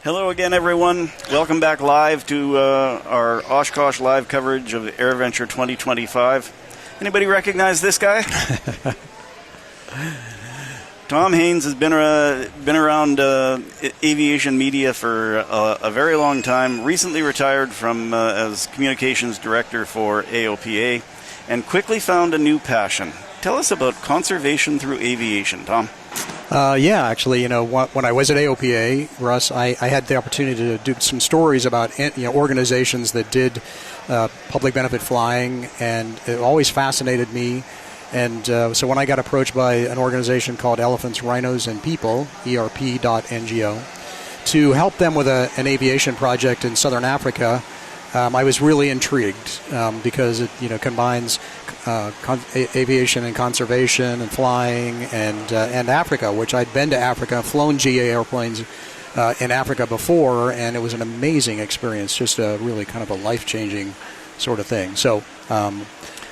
Hello again, everyone. Welcome back live to our Oshkosh live coverage of AirVenture 2025. Anybody recognize this guy? Tom Haines has been around aviation media for a very long time, recently retired from as communications director for AOPA, and quickly found a new passion. Tell us about conservation through aviation, Tom. Actually, when I was at AOPA, Russ, I had the opportunity to do some stories about organizations that did public benefit flying, and it always fascinated me. And so when I got approached by an organization called Elephants, Rhinos, and People, ERP.NGO, to help them with an aviation project in southern Africa, I was really intrigued because it combines aviation and conservation and flying and Africa, which I'd been to Africa, flown GA airplanes in Africa before, and it was an amazing experience, just a really kind of a life-changing sort of thing. So I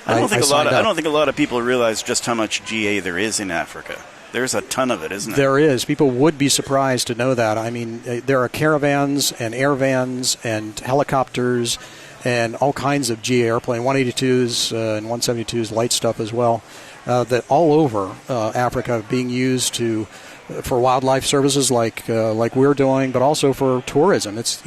don't think a lot of people realize just how much GA there is in Africa. There's a ton of it, isn't there? There is. People would be surprised to know that. I mean, there are caravans and air vans and helicopters and all kinds of GA airplane, 182s and 172s, light stuff as well, that all over Africa being used for wildlife services like we're doing, but also for tourism. It's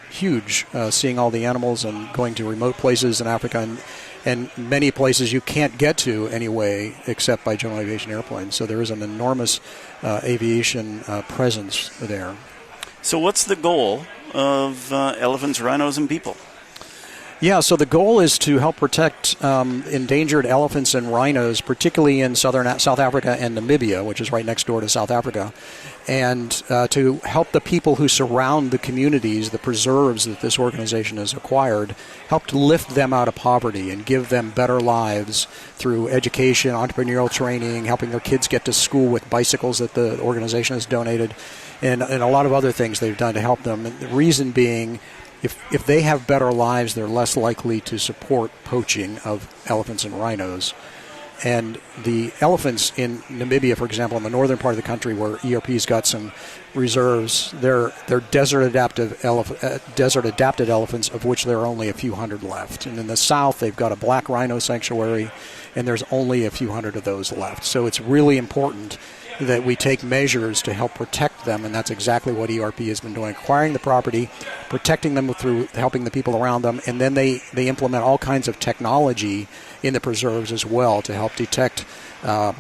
huge seeing all the animals and going to remote places in Africa and many places you can't get to anyway except by general aviation airplanes. So there is an enormous aviation presence there. So what's the goal of Elephants, Rhinos, and People? Yeah, so the goal is to help protect endangered elephants and rhinos, particularly in South Africa and Namibia, which is right next door to South Africa, and to help the people who surround the communities, the preserves that this organization has acquired, help to lift them out of poverty and give them better lives through education, entrepreneurial training, helping their kids get to school with bicycles that the organization has donated, and a lot of other things they've done to help them. And the reason being, if they have better lives, they're less likely to support poaching of elephants and rhinos. And the elephants in Namibia, for example, in the northern part of the country where ERP's got some reserves, they're desert-adapted elephants, of which there are only a few hundred left. And in the south, they've got a black rhino sanctuary, and there's only a few hundred of those left. So it's really important that we take measures to help protect them, and that's exactly what ERP has been doing, acquiring the property, protecting them through helping the people around them, and then they implement all kinds of technology in the preserves as well to help detect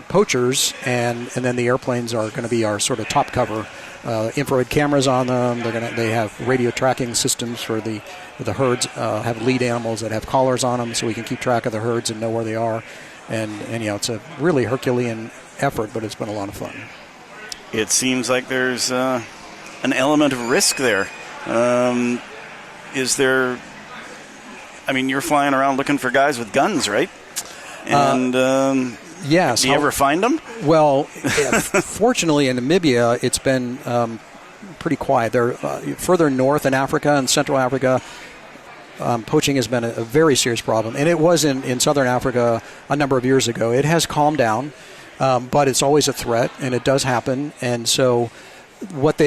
poachers, and then the airplanes are going to be our sort of top cover. Infrared cameras on them. They have radio tracking systems for the herds, have lead animals that have collars on them so we can keep track of the herds and know where they are. And it's a really Herculean effort, but it's been a lot of fun. It seems like there's an element of risk there. Is there? I mean, you're flying around looking for guys with guns, right? And yes. Do you ever find them? Well, fortunately, in Namibia, it's been pretty quiet. They're further north in Africa and Central Africa. Poaching has been a very serious problem, and it was in southern Africa a number of years ago. It has calmed down, but it's always a threat, and it does happen. And so what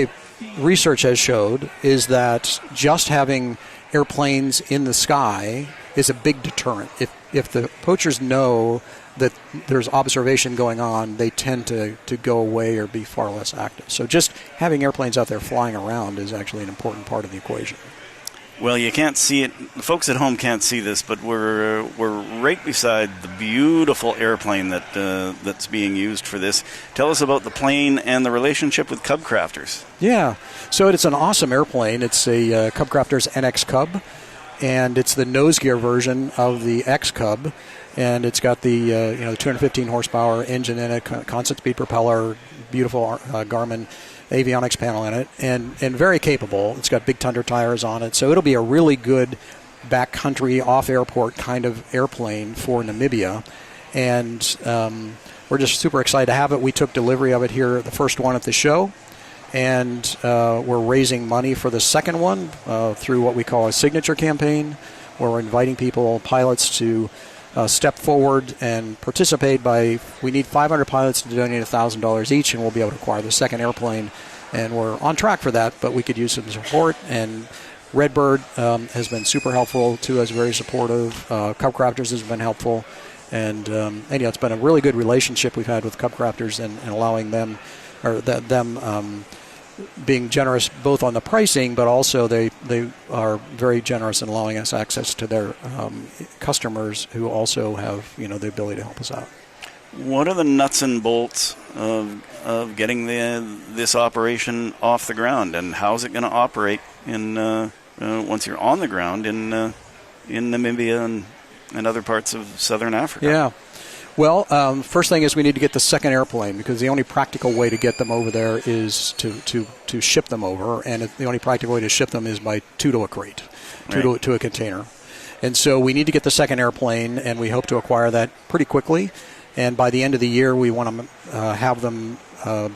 research has showed is that just having airplanes in the sky is a big deterrent. If the poachers know that there's observation going on, they tend to go away or be far less active. So just having airplanes out there flying around is actually an important part of the equation. Well, you can't see it. The folks at home can't see this, but we're right beside the beautiful airplane that's being used for this. Tell us about the plane and the relationship with Cub Crafters. Yeah, so it's an awesome airplane. It's a Cub Crafters NX Cub, and it's the nose gear version of the X Cub, and it's got the 215 horsepower engine in it, constant speed propeller, beautiful Garmin avionics panel in it, and very capable. It's got big Tundra tires on it, so it'll be a really good backcountry, off-airport kind of airplane for Namibia, and we're just super excited to have it. We took delivery of it here, the first one at the show, and we're raising money for the second one through what we call a signature campaign, where we're inviting pilots to step forward and participate we need 500 pilots to donate $1,000 each, and we'll be able to acquire the second airplane and we're on track for that, but we could use some support. And Redbird has been super helpful to us, very supportive. Cubcrafters has been helpful. And it's been a really good relationship we've had with Cubcrafters and allowing them, or them being generous both on the pricing, but also they are very generous in allowing us access to their customers who also have the ability to help us out. What are the nuts and bolts of getting this operation off the ground, and how is it going to operate in once you're on the ground in Namibia and other parts of southern Africa? Yeah. Well, first thing is we need to get the second airplane, because the only practical way to get them over there is to ship them over, and the only practical way to ship them is by two to a crate, to a container. And so we need to get the second airplane, and we hope to acquire that pretty quickly. And by the end of the year, we want to have them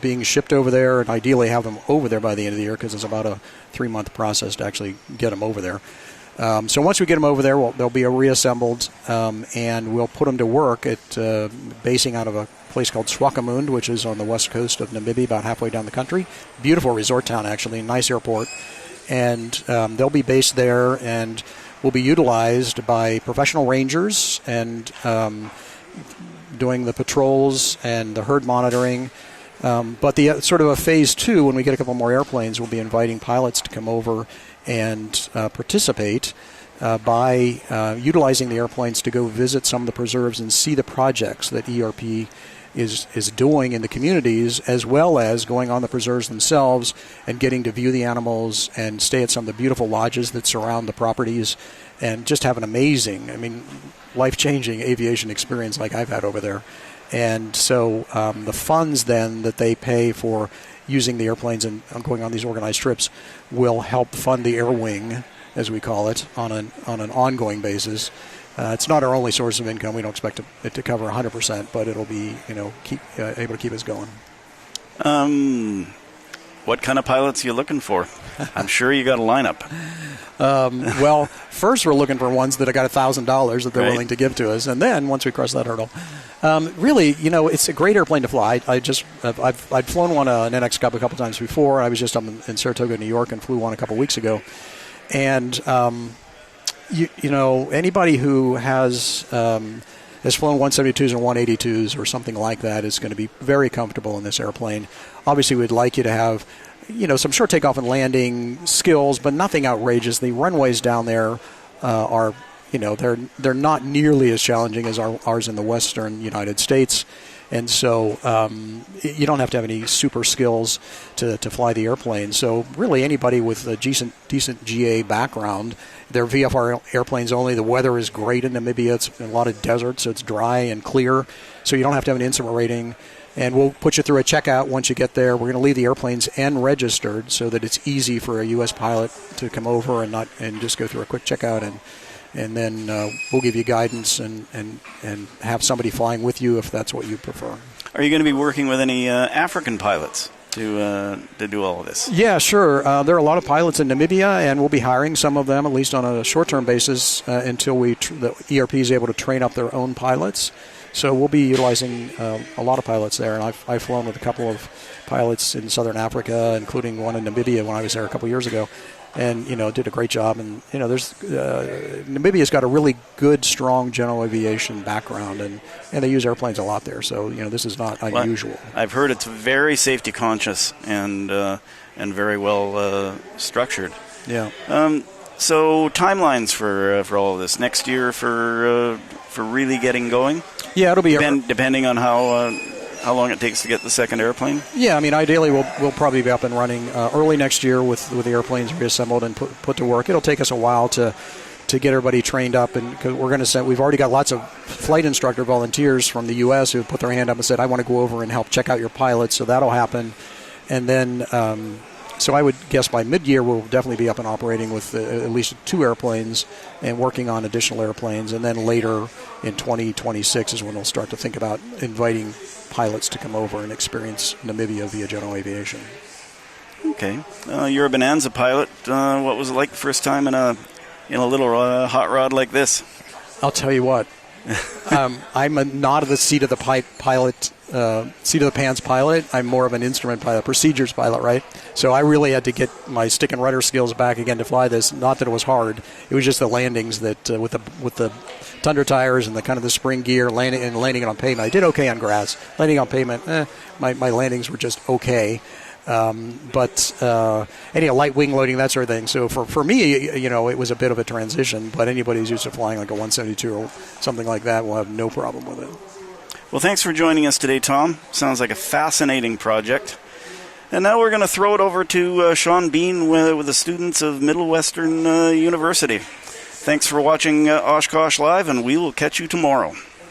being shipped over there, and ideally have them over there by the end of the year, because it's about a 3-month process to actually get them over there. So once we get them over there, they'll be reassembled, and we'll put them to work at basing out of a place called Swakopmund, which is on the west coast of Namibia, about halfway down the country. Beautiful resort town, actually, nice airport. And they'll be based there and will be utilized by professional rangers and doing the patrols and the herd monitoring. But the sort of a phase 2, when we get a couple more airplanes, we'll be inviting pilots to come over and participate by utilizing the airplanes to go visit some of the preserves and see the projects that ERP is doing in the communities, as well as going on the preserves themselves and getting to view the animals and stay at some of the beautiful lodges that surround the properties and just have an amazing, life-changing aviation experience like I've had over there. And so the funds then that they pay for using the airplanes and going on these organized trips will help fund the air wing, as we call it, on an ongoing basis. It's not our only source of income. We don't expect it to cover 100%, but it'll be able to keep us going. What kind of pilots are you looking for? I'm sure you got a lineup. Well, first we're looking for ones that have got $1,000 that they're Right. willing to give to us, and then once we cross that hurdle, really, it's a great airplane to fly. I'd flown one an NX Cub a couple times before. I was just up in Saratoga, New York, and flew one a couple weeks ago, and anybody who has flown 172s or 182s or something like that is going to be very comfortable in this airplane. Obviously, we'd like you to have some short takeoff and landing skills, but nothing outrageous. The runways down there are, they're not nearly as challenging as ours in the western United States. And so you don't have to have any super skills to fly the airplane. So really anybody with a decent GA background, they're VFR airplanes only. The weather is great in Namibia. It's a lot of desert, so it's dry and clear. So you don't have to have an instrument rating. And we'll put you through a checkout once you get there. We're going to leave the airplanes N-registered so that it's easy for a U.S. pilot to come over and just go through a quick checkout, and then we'll give you guidance and have somebody flying with you if that's what you prefer. Are you going to be working with any African pilots to do all of this? Yeah, sure. There are a lot of pilots in Namibia, and we'll be hiring some of them, at least on a short-term basis, until the ERP is able to train up their own pilots. So we'll be utilizing a lot of pilots there, and I've flown with a couple of pilots in southern Africa, including one in Namibia when I was there a couple years ago, and did a great job. And there's Namibia's got a really good, strong general aviation background, and they use airplanes a lot there. So this is not unusual. Well, I've heard it's very safety conscious and very well structured. Yeah. So timelines for all of this next year for really getting going. Yeah, it'll be depending on how long it takes to get the second airplane. Yeah, ideally we'll probably be up and running early next year with the airplanes reassembled and put to work. It'll take us a while to get everybody trained up, and cause we've already got lots of flight instructor volunteers from the U.S. who put their hand up and said, I want to go over and help check out your pilots, so that'll happen. And then so I would guess by mid-year we'll definitely be up and operating with at least 2 airplanes and working on additional airplanes. And then later in 2026 is when we'll start to think about inviting pilots to come over and experience Namibia via general aviation. Okay. You're a Bonanza pilot. What was it like the first time in a little hot rod like this? I'll tell you what. I'm not at the seat of the pilot seat of the pants pilot. I'm more of an instrument pilot, procedures pilot, right? So I really had to get my stick and rudder skills back again to fly this. Not that it was hard; it was just the landings that with the Tundra tires and the kind of the spring gear landing it on pavement. I did okay on grass. Landing on pavement, my landings were just okay. But any light wing loading, that sort of thing. So for me, it was a bit of a transition. But anybody who's used to flying like a 172 or something like that will have no problem with it. Well, thanks for joining us today, Tom. Sounds like a fascinating project. And now we're going to throw it over to Sean Bean with the students of Middle Western University. Thanks for watching Oshkosh Live, and we will catch you tomorrow.